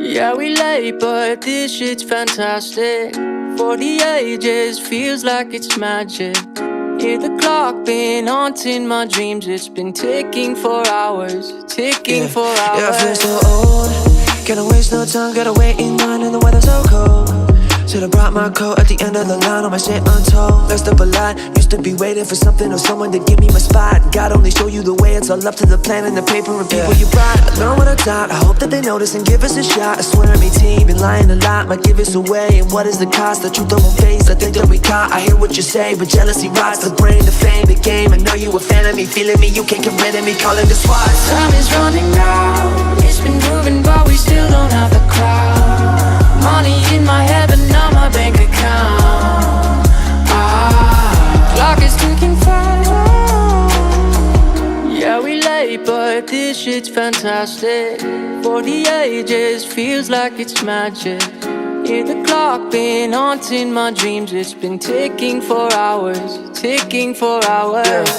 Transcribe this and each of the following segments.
Yeah, we late, but this shit's fantastic. For the ages, feels like it's magic. Hear the clock been haunting my dreams. It's been ticking for hours, ticking for hours. Yeah, I feel so old. Can't waste no time, gotta wait in line and the weather's so cold. Should've brought my coat at the end of the line, all my shit untold. Messed up a lot, used to be waiting for something or someone to give me my spot. God only show you the way, it's all up to the plan and the paper and people you brought. I know what I thought, I hope that they notice and give us a shot. I swear me team, been lying a lot, might give us away. And what is the cost? The truth I won't face, I think that we caught. I hear what you say, but jealousy rots the brain, the fame, the game. I know you a fan of me, feeling me, you can't get rid of me, calling the SWAT. Time is running out, it's been moving but we still don't have the crowd. Money in my head but not my bank account. Clock is ticking fast. Yeah, we late but this shit's fantastic. For the ages, feels like it's magic. Hear the clock been haunting my dreams. It's been ticking for hours, ticking for hours.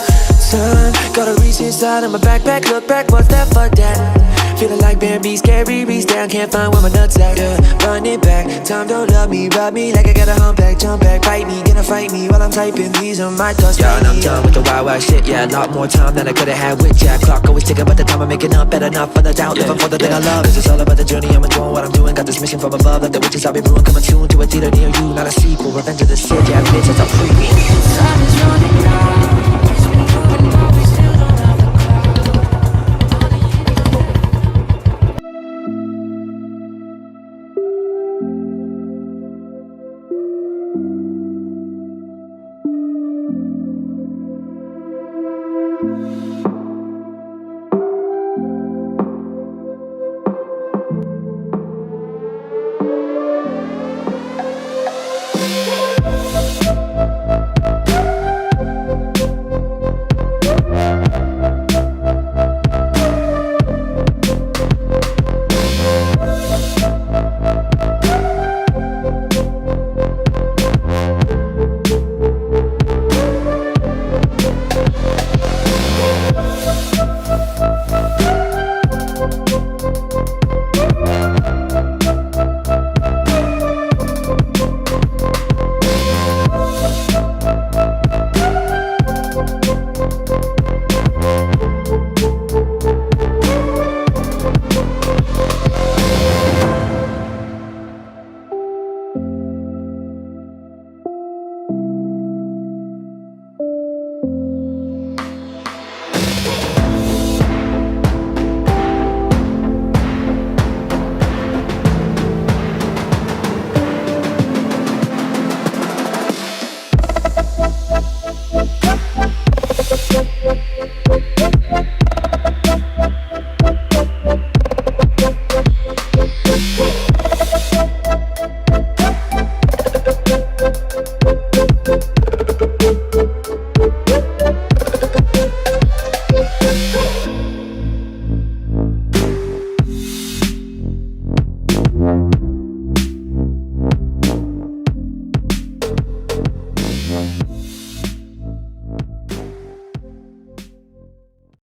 Time, gotta reach inside of my backpack, look back, what's that, fuck that. Feeling like Bambi, scary, reach down, can't find where my nuts at, yeah. Run it back, time don't love me, rub me like I got a humpback, jump back, bite me, gonna fight me while I'm typing, these are my thoughts. Yeah, and I'm done with the wild shit, yeah, a lot more time than I could've had with Jack. Clock always ticking, but the time I'm making up, better not for the doubt, living for the thing I love. It's just all about the journey, I'm enjoying what I'm doing, got this mission from above, like the witches I'll be brewing, coming soon to a theater near you, not a sequel, Revenge of the Sith, yeah, bitch, it's a freebie. Time is